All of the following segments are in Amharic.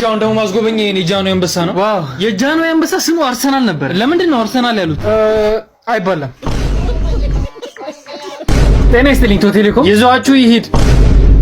አሁን ደግሞ ማስጎበኛ የኔ ጃኖ አንበሳ ነው። ዋው የጃኖ አንበሳ ስሙ አርሰናል ነበር። ለምንድን ነው አርሰናል ያሉት? አይባልም። ጤና ይስጥልኝ ኢትዮ ቴሌኮም ይዟችሁ ይሄድ።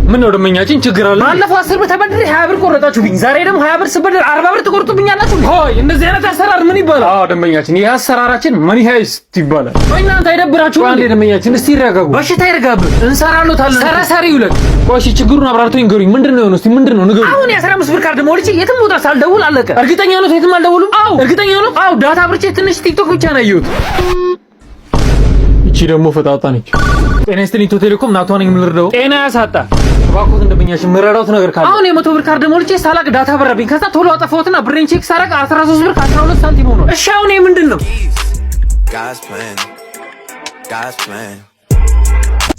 ምን ነው ደመኛችን ችግር አለ? ባለፈው 10 ብር ተበድሬ 20 ብር ቆረጣችሁብኝ። ዛሬ ደግሞ 20 ብር ስበድር 40 ብር ትቆርጡብኛላችሁ። ሆይ እንደዚህ አይነት አሰራር ምን ይባላል? አዎ ደመኛችን ይሄ አሰራራችን ምን ሀይስት ይባላል። ወይ እናንተ አይደብራችሁ? አንዴ ደመኛችን እስቲ ይረጋጉ። በሽታ ይረጋብ። እንሰራሎታለን። ሰራሰሪ ይውለቅ። ቆይ ምንድነው አብራርቶ ይንገሩኝ። ምንድነው የሆነው? እስቲ ምንድነው ንገሩኝ። አሁን የ15 ብር ካርድ ሞልቼ የትም ቦታ ሳልደውል አለቀ። እርግጠኛ ነው የትም አልደውልም? አዎ እርግጠኛ ነው። አዎ ዳታ አብርቼ ትንሽ ቲክቶክ ብቻ ነው ያየሁት። እቺ ደግሞ ፈጣጣ ነች። ጤና ይስጥልኝ ኢትዮ ቴሌኮም ናቷ ነኝ። ምን ልርዳው? ጤና ያሳጣ ባኮት እንደበኛሽ ምረራውት ነገር ካለ አሁን የ100 ብር ካርድ ሞልቼ ሳላቅ ዳታ በረብኝ። ከዛ ቶሎ አጠፋሁትና ብሬን ቼክ ሳረቅ 13 ብር ከ12 ሳንቲም ሆኖ። እሺ አሁን ይሄ ምንድነው?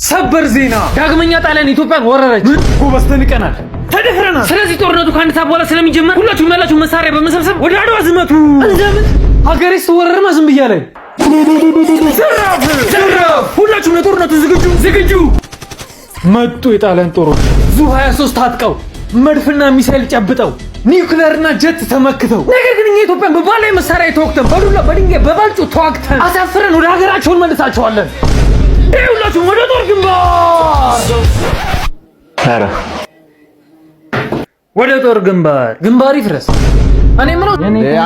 ሰበር ዜና! ዳግመኛ ጣሊያን ኢትዮጵያን ወረረች። ጎበዝ ተንቀናል፣ ተደፍረናል። ስለዚህ ጦርነቱ ከአንድ ሰዓት በኋላ ስለሚጀመር ሁላችሁም ያላችሁ መሳሪያ በመሰብሰብ ወደ አድዋ ዝመቱ። እንዘምት። ሀገሬ ስትወረርማ ዝም ብያለሁ። ዘራፍ! ሁላችሁም ለጦርነቱ ዝግጁ። መጡ የጣሊያን ጦሮች ዙ 23 ታጥቀው መድፍና ሚሳኤል ጨብጠው ኒውክሌርና ጀት ተመክተው፣ ነገር ግን እኛ ኢትዮጵያን በባላይ መሳሪያ ተወክተን በዱላ በድንጋይ በባልጩ ተዋግተን አሳፍረን ወደ ሀገራቸውን መልሳቸዋለን። ሁላችሁም ወደ ጦር ግንባር! ኧረ ወደ ጦር ግንባር ይፍረስ። እኔ ምነው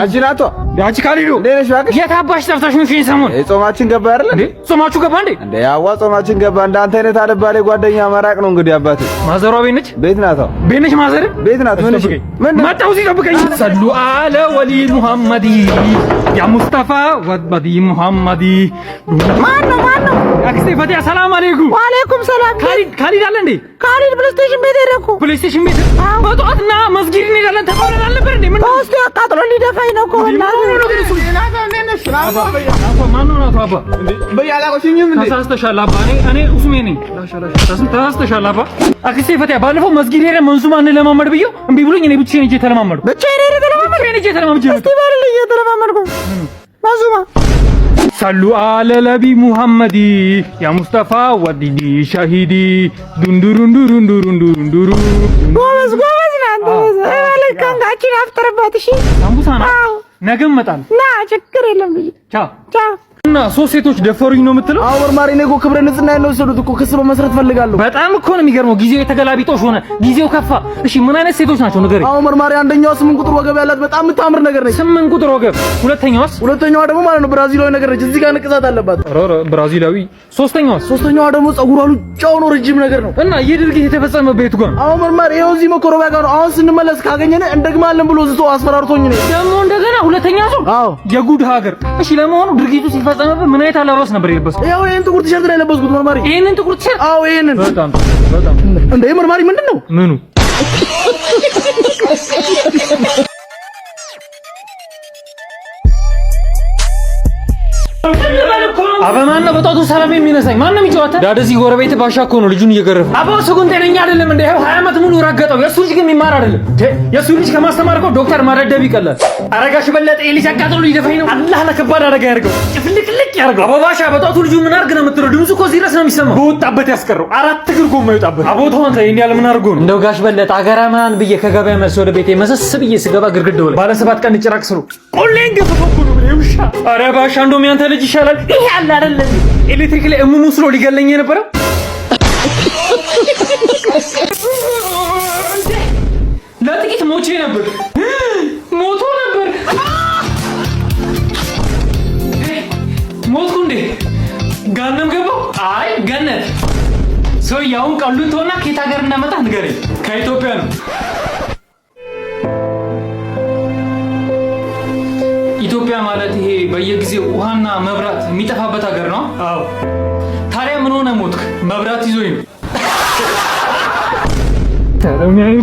አጅናቶ ያቺ ካሊዶ ለነሽ ዋቀሽ የታባሽ ጠፍታሽ ምን ፊን ሰሞን ጾማችን ገባ አይደል እንዴ? ጾማችሁ ገባ እንዴ? ያዋ ጾማችን ገባ። እንዳንተ አይነት አለባሌ ጓደኛ መራቅ ነው እንግዲህ። አባቴ ማዘሯ ቤት ነች? ቤት ናት። ቤት ነች ማዘር? ቤት ናት። ምን መጣሁ ሲጠብቀኝ ሰሉ አለ ወሊ ሙሐመዲ ያ ሙስጠፋ ወበዲ ሙሐመዲ። ማን ነው? አክስቴ ፈቲያ ሰላም አለይኩም። ወአለይኩም ሰላም። ካሊድ አለ እንዴ? ካሊድ ፕሌይስቴሽን ቤት ሄደኩ። ፕሌይስቴሽን ቤት በጠዋትና መስጊድ እንሄዳለን ተባብለን አልነበር እንዴ? ምን ውስጥ አቃጥሎ ሊደፋኝ ነው እኮ። ተሳስተሻል አባ። አክስቴ ፈቲያ ባለፈው መስጊድ ሄደን መንዙማ እንለማመድ ብዬው እምቢ ብሎኝ እኔ ብቻዬን ሄጄ ተለማመድኩ። ሰሉ አለ ነቢ ሙሐመዲ ያ ሙስጠፋ ወዲዲ ሻሂዲ ዱንዱሩንዱሩንዱሩንዱሩ። ጎበዝ ናት። ካንጋችን አፍጥርበት። እሺ ሳምቡሳ ነው። ነገ እመጣለሁ። ና ችግር የለም። ቻው። እና ሶስት ሴቶች ደፈሩኝ ነው የምትለው? አዎ መርማሪ ነው እኮ ክብረ ንጽህና ያለው ሰሉት እኮ ክስ በመስረት ፈልጋለሁ። በጣም እኮ ነው የሚገርመው። ጊዜው የተገላቢጦሽ ሆነ፣ ጊዜው ከፋ። እሺ ምን አይነት ሴቶች ናቸው ንገረኝ። አዎ መርማሪ አንደኛዋ 8 ቁጥር ወገብ ያላት በጣም የምታምር ነገር ነች። 8 ቁጥር ወገብ። ሁለተኛዋ ደግሞ ማለት ነው ብራዚላዊ ነገር ነች። እዚህ ጋር ንቅሳት አለባት። ኧረ ብራዚላዊ። ሶስተኛዋ ደግሞ ጸጉሯ ሉጫው ነው፣ ረጅም ነገር ነው። እና ይህ ድርጊት የተፈጸመው ቤቱ ጋር ነው። አዎ መርማሪ ይኸው እዚህ መኮረቢያ ጋር ነው። አሁን ስንመለስ ካገኘን እንደግማለን ብሎ ዝቶ አስፈራርቶኝ ነው ደግሞ እንደገና ሁለተኛ ሰው። አዎ የጉድ ሀገር። እሺ ለመሆኑ ድርጊቱ ሲፈጸምበት ምን አይነት አለባበስ ነበር የለበስኩት? ያው ይሄን ጥቁር ቲሸርት ነው የለበስኩት መርማሪ። ይሄንን ጥቁር ቲሸርት? አዎ ይሄንን። በጣም እንዴ መርማሪ ምንድን ነው? ምኑ? አበማና በጣቱ ሰላም የሚነሳኝ ማንም ይጫወታ ዳደዚ ጎረቤት ባሻ እኮ ነው ልጁን እየገረፈ። አባው ሰጉን ጤነኛ አይደለም እንዴ? 20 ዓመት ሙሉ ረገጠው። የሱ ልጅ ግን የሚማር አይደለም። የሱ ልጅ ከማስተማር እኮ ዶክተር ማረደብ ይቀላል። አረጋሽ በለጠ የልጅ አቃጥሎ ሊደፋኝ ነው። አላህ ለከባድ አደጋ ያርገው፣ ጭፍልቅልቅ ያርገው። አባው ባሻ በጣቱ ልጁ ምን አርግ ነው የምትለው? ድምፁ እኮ እዚህ ድረስ ነው የሚሰማው። በወጣበት ያስቀረው 4 እግር ጎማ ይወጣበት። አቦ ተወንተ ይሄን ያለ ምን አርጎ ነው? እንደው ጋሽ በለጠ አገራማን ብዬ ከገበያ መልስ ወደ ቤቴ መሰስ ብዬ ስገባ ግርግዳው ላይ ባለ 7 ቀን ጭራቅ ስሩ ቆሌን ገፈፈኩ ነው ብለውሻ። አረ ባሻ እንደውም ያንተ ልጅ ይሻላል። ይሄ አለ አይደል ኤሌክትሪክ ላይ እሙሙ ስሎ ሊገለኝ የነበረው ለጥቂት ሞቼ ነበር። ሞቶ ነበር። ሞትኩ እንዴ? ጋንም ገባው? አይ ገነት ሰው ያውን ቀሉን ተውና ከየት ሀገር እንዳመጣ ንገረኝ። ከኢትዮጵያ ነው። ኢትዮጵያ ማለት ይሄ በየጊዜው ውሃና መብራት የሚጠፋበት ሀገር ነው። አዎ። ታዲያ ምን ሆነ ሞትክ? መብራት ይዞኝ ነው።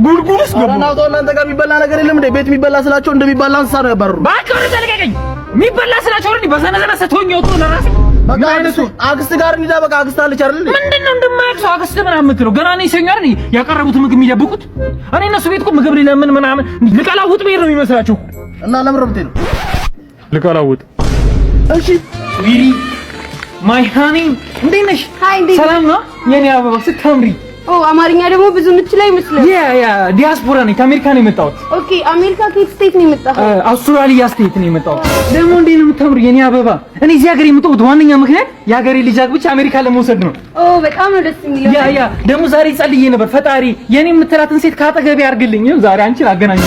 ጉርጉርስ ገባው። እናንተ ጋር የሚበላ ነገር የለም እንዴ? ቤት የሚበላ ስላቸው እንደሚበላ እንስሳ ነው ያባረሩ። ባከረ ተለቀቀኝ። የሚበላ ስላቸው እንዴ? በሰነዘነ ሰቶኝ ወጡ ለራሴ በቃ አይነቱ አክስት ጋር እንዲዳ በቃ አክስት አለች አይደል? ምንድነው እንደማያውቅ ሰው አክስት ምናምን የምትለው? ገና ነው ይሰኛል እንዴ? ያቀረቡት ምግብ የሚደብቁት። እኔ እነሱ ቤት እኮ ምግብ ሊለምን ምናምን ልቀላውጥ ብሄድ ነው የሚመስላቸው። እና ለምን ረብቴ ነው ልቀላውጥ? እሺ ዊሪ ማይ ሃኒ እንዴት ነሽ? ሰላም ነው የኔ አበባ ስታምሪ። ኦ አማርኛ ደግሞ ብዙ ምችል አይመስልም። ያ ዲያስፖራ ነኝ ከአሜሪካ ነው የመጣሁት። ኦኬ አሜሪካ ከየት ስቴት ነው የመጣኸው? አውስትራሊያ ስቴት ነው የመጣሁት። ደግሞ እንዴት ነው የምታምሩ የኔ አበባ። እኔ እዚህ ሀገር የመጣሁት ዋነኛ ምክንያት የሀገሬ ልጅ አግብቼ አሜሪካ ለመውሰድ ነው። ኦ በጣም ነው ደስ የሚለው። ያ ደግሞ ዛሬ ጸልዬ ነበር ፈጣሪ የኔ የምትላትን ሴት ካጠገቤ አድርግልኝ። ዛሬ አንቺን አገናኝ።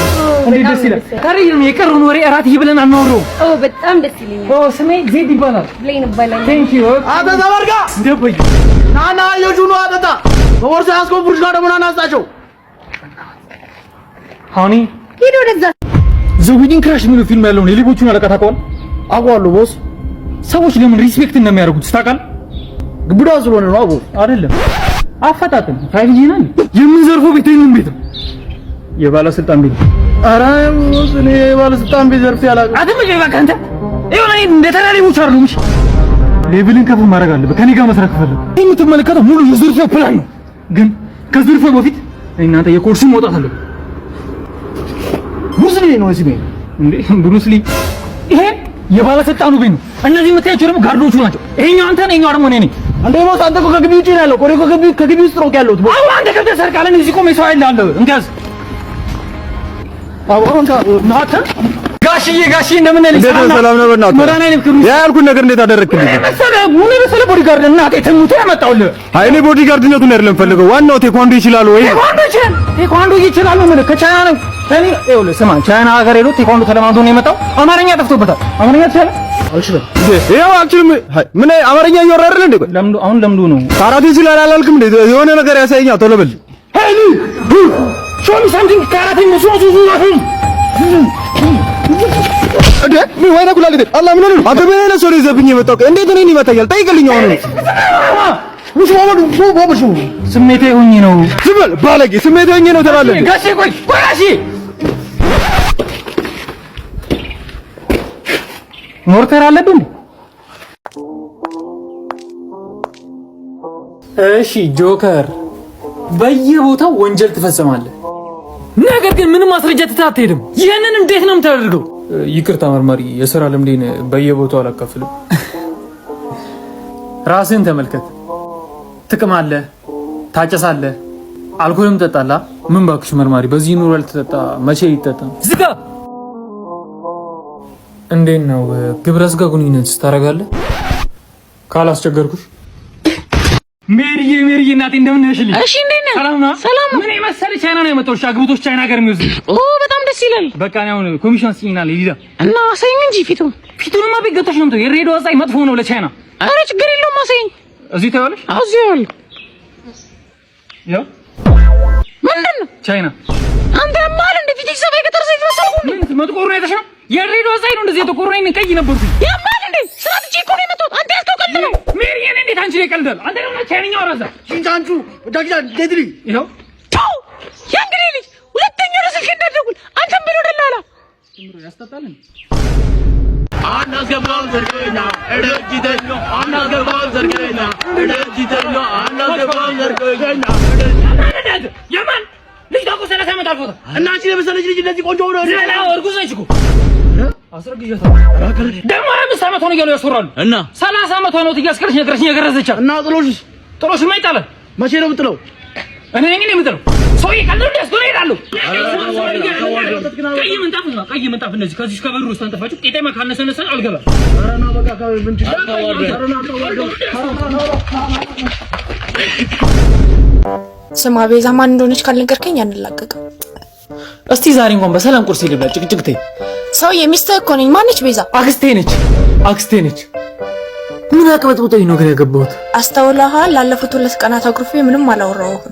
እንዴት ደስ ይላል። ታዲያ የቀሩን ወሬ እራት ይብለን አናወራው። ኦ በጣም ደስ ይለኛል። ኦ ስሜ ዜድ ይባላል። ብሌን ይባላል። ቴንክ ዩ አበዛ ወርጋ ደበይ ናና የጁኑ አጠጣ በወርሳ ያስቆብሩሽ ጋር ደግሞ ናና አስጣቸው ሃኒ ሂድ ወደዛ። ዘ ዊዲንግ ክራሽ የሚለው ፊልም ያለው ነው። የሌቦቹን አለቃ ታውቀዋል? አውቀዋለሁ ቦስ። ሰዎች ለምን ሪስፔክት እንደሚያደርጉት ታውቃለህ? ግብዳ ስለሆነ ነው አቦ። አይደለም አፈጣጥም 5G ነው የምንዘርፈው ቤት ነው ቤት የባለስልጣን ቤት። ኧረ ቦስ እኔ የባለስልጣን ቤት ዘርፍ ያላቀ አትመጪ በቃ አንተ ይሁን። እኔ እንደተላላዮች አይደሉም። እሺ ሌቭልን ከፍ ማድረግ አለበት። ከኔ ጋር መስራት ከፈለክ ይሄ የምትመለከተው ሙሉ የዝርፊያ ፕላን ነው። ግን ከዝርፊያው በፊት እናንተ የኮርስ መውጣት አለ። ብሩስ ሊ ነው እዚህ ቤት እንዴ? ብሩስ ሊ ይሄ የባለስልጣኑ ቤት ነው። እነዚህ የምታያቸው ደግሞ ጋርዶቹ ናቸው። ይሄኛው አንተ ነህ፣ ይሄኛው ደግሞ እኔ ነኝ። አንተ ቦስ አንተ እኮ ከግቢ ውጪ ነው ያለው። ቆሬ እኮ ከግቢ ውስጥ ነው ያለሁት ቦስ። አዎ አንተ ከብተህ ሰርቃለህ። እዚህ ቆሜ ሰው አይደል አለ እንካዝ አዎ አንተ ናታ ጋሽዬ እንደምን ነህ? ሰላም ነው። በእናትህ መራና ነኝ። ያልኩት ነገር እንዴት አደረክልኝ? መሰለ ቦዲጋርድ እናቴ ተሙት ያመጣውልህ። አይ እኔ ቦዲጋርድነቱን አይደለም ፈልገው፣ ዋናው ቴኳንዶ ይችላል ወይ? ቴኳንዶ ይችላል ነው ማለት ከቻይና ነው። እኔ ይኸውልህ ስማ፣ ቻይና ሀገር ሄዶ ቴኳንዶ ተለማምዶ ነው የመጣው። አማርኛ ጠፍቶበታል። አማርኛ ትችላለህ? አልችልም። ይኸው አልችልም። ምን አማርኛ እያወራ አይደል እንዴ? ለምዱ ነው። ካራቴ ይችላል አላልክም እንዴ? የሆነ ነገር ያሳየኛ ቶሎ በል። ሄይ show me something ካራቴ ነው እንዴ ምን ወይና ኩላሊት አላህ ምን ነው አንተ ምን አይነት ሰው ይዘብኝ የመጣው? እንዴት እኔን ይመታኛል? ጠይቅልኝ። አሁን ነው ስሜቴ ሆኜ ነው። ዝም በል ባለጌ። ስሜቴ ሆኜ ነው ተባለ። ጋሼ ቆይ ጋሼ ሞርተር አለብን። እሺ ጆከር በየቦታው ወንጀል ትፈጽማለህ፣ ነገር ግን ምንም ማስረጃ ትተህ አትሄድም። ይሄንን እንዴት ነው የምታደርገው? ይቅርታ መርማሪ፣ የሥራ ልምዴን በየቦታው አላካፍልም። ራስህን ተመልከት። ትቅማለህ፣ ታጨሳለህ፣ አልኮልም ትጠጣለህ። ምን ባክሽ መርማሪ፣ በዚህ ኑሮ ያልተጠጣ መቼ ይጠጣ? ዝጋ። እንዴት ነው ግብረ ሥጋ ግንኙነት ታደርጋለህ? ካላስቸገርኩሽ ሜሪዬ እናቴ እንደምን ነሽልኝ? እሺ እንዴት ነህ? ሰላም ነው። ምን የመሰለ ቻይና ነው የመጣሁሽ። አግብቶሽ ቻይና ሀገር የሚወስድ ኦ በጣም ደስ ይላል። በቃ ነው አሁን ኮሚሽን ሲግናል ይሊዳ እና አሳይኝ እንጂ ፊቱንማ ቤት ገብተሽ ነው የምትይው። የሬዲዮ አሳይ መጥፎ ነው ለቻይና። ኧረ ችግር የለውም አሳይኝ። እዚህ ታያለሽ? እዚህ ያለ ያው ምንድን ነው ቻይና አንተ ማል እንደ ፊትሽ ሰባይ ከተር ዘይት መሰልኩ። ምን መጥቆር ነው አይተሽ ነው? የሬዲዮ አሳይ ነው እንደዚህ የተቆረጠ ነው። ቀይ ነበርኩ ያማል እንዴ ስራት እቺ እኮ ነው የመጣሁት። አንተ ያልከው ቀልድ ነው። ሜሪዬ እንዴት አንቺ ላይ ቀልዳል? አንተ ደግሞ ቻይናኛ አወራዛ ሽንቻንቹ ዳግዳ ዴድሪ ይኸው ተው ያንግሪ ልጅ ሁለተኛ ለስልክ እንዳትደውል አንተም ብሎ ደላላ ምሮ ያስጠጣልን። አናገባው ዘርገና እደጅተኛ አናገባው ዘርገና እደጅተኛ አናገባው ዘርገና የማን ልጅ ታውቁ 30 ዓመት አልፎታል። እና አንቺ ለምሳሌ ልጅ እንደዚህ ቆንጆ ሆነ ሌላ እርጉዝ ነች እኮ አስረግዣታ ደግሞ 5 ዓመት ሆነ እያሉ ያስወራሉ። እና 30 ዓመት ሆነው እያስከረች ነገረች የገረዘቻት እና ጥሎሽ ማይጣለ መቼ ነው የምጥለው? እኔ ነኝ የምጥለው። ሰውዬ ቀልድ እንደስኩ ይላሉ። ቀይ ምንጣፍ እነዚህ ከዚህ እስከ በሩ ውስጥ አንጠፋችሁ ጤጤማ ካነሰነሰ አልገባም። አረና በቃ ምን ስማ ቤዛ ማን እንደሆነች ካልነገርከኝ አንላቀቅም። እስቲ ዛሬ እንኳን በሰላም ቁርስ ይልብላ። ጭቅጭቅቴ ሰው የሚስትህ እኮ ነኝ። ማነች ቤዛ? አክስቴ ነች። ምን አቅበጥብጦኝ ነው ግን ያገባሁት? አስተውለሃል? ላለፉት 2 ቀናት አኩርፌ ምንም አላወራሁም።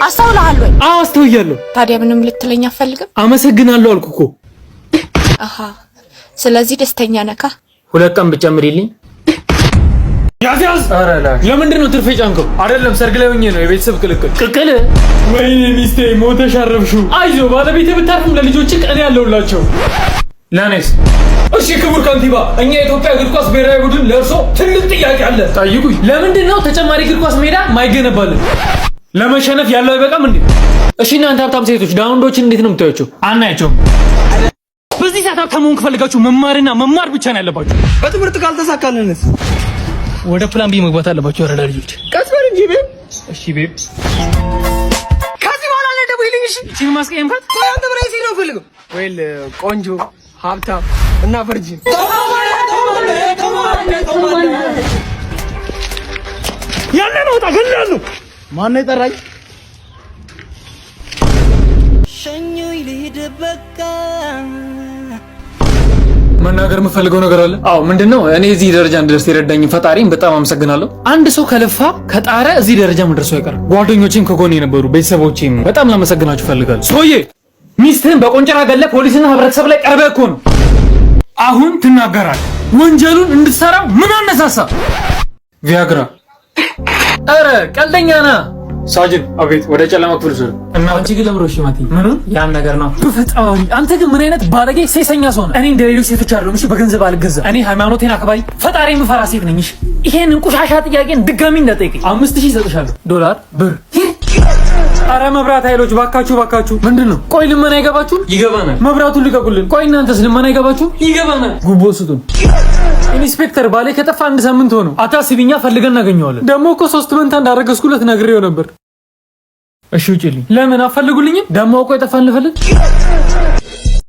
አስተውለሃል ወይ? አዎ አስተውያለሁ። ታዲያ ምንም ልትለኝ አትፈልግም? አመሰግናለሁ አልኩ እኮ። አሃ ስለዚህ ደስተኛ ነካ? 2 ቀን ብጨምሪልኝ። ያዝ አረላ ለምንድን ነው ትርፌ ጫንከው? አይደለም ሰርግ ላይ ሆኜ ነው። የቤተሰብ ቅልቅል ወይኔ ሚስቴ ሞተሽ አረፍሽው። አይዞ ባለቤቴ ብታርፍም ለልጆች ቀን ያለውላቸው። ለኔስ እሺ ክቡር ካንቲባ፣ እኛ የኢትዮጵያ እግር ኳስ ብሔራዊ ቡድን ለእርሶ ትልቅ ጥያቄ አለ። ጠይቁኝ። ለምንድን ነው ተጨማሪ እግር ኳስ ሜዳ ማይገነባልን? ለመሸነፍ ያለው አይበቃም እንዴ? እሺ እናንተ ሀብታም ሴቶች ዳውንዶችን እንዴት ነው የምታዩቸው? አናያቸውም። በዚህ ሰዓት ሀብታም መሆን ከፈልጋችሁ መማርና መማር ብቻ ነው ያለባችሁ። በትምህርት ካልተሳካልንስ? ወደ ፕላን ቢ መግባት አለባችሁ አረዳ ልጆች። ቀስ በል እንጂ ቤብ። እሺ ቤብ ከዚህ በኋላ ላይ ደግሞ ይልኝሽ እቺን ማስቀየምካት ቆይ አንተ ብለህ ሲል ነው ፈልገው ወይል ቆንጆ ሀብታም እና ቨርጂን ያለ ነው ታገላሉ። ማን ነው የጠራኝ? መናገር የምፈልገው ነገር አለ። አዎ ምንድነው? እኔ እዚህ ደረጃ እንድደርስ የረዳኝ ፈጣሪን በጣም አመሰግናለሁ። አንድ ሰው ከለፋ ከጣረ እዚህ ደረጃ መድረሱ አይቀርም። ጓደኞቼም ከጎኔ የነበሩ ቤተሰቦቼም በጣም ላመሰግናችሁ ፈልጋለሁ። ሶዬ ሚስትህን በቆንጨራ ገለ ፖሊስና ህብረተሰብ ላይ ቀርበህ እኮ ነው አሁን ትናገራለህ። ወንጀሉን እንድትሰራ ምን አነሳሳ? ቪያግራ። ኧረ ቀልደኛ ነህ። ሳጅን አቤት። ወደ ጨለማ ክፍል ዙር እና አንቺ ግን ለምሮሽ ማቲ ምን ያን ነገር ነው በፈጣሪ። አንተ ግን ምን አይነት ባለጌ ሴሰኛ ሰው ነህ? እኔ እንደ ሌሎች ሴቶች አይደለም። እሺ በገንዘብ አልገዛ። እኔ ሃይማኖቴን አክባሪ ፈጣሪ የምፈራ ሴት ነኝ። እሺ ይሄንን ቁሻሻ ጥያቄን ድጋሚ እንዳጠይቀኝ 5000 እሰጥሻለሁ ዶላር ብር። አረ መብራት ኃይሎች ባካችሁ ባካችሁ። ምንድነው? ቆይ ልመና አይገባችሁም? ይገባናል። መብራቱን ልቀቁልን። ቆይ እናንተስ ልመና አይገባችሁም? ይገባናል። ጉቦ ስጡን። ኢንስፔክተር ባሌ ከጠፋ 1 ሳምንት ሆነው። አታስቢኛ ፈልገን እናገኘዋለን። ደግሞ እኮ 3 መንታ እንዳረገዝኩለት ነግሬው ነበር። እሺ ውጪልኝ። ለምን አፈልጉልኝም? ደግሞ እኮ የጠፋን ልፈልግ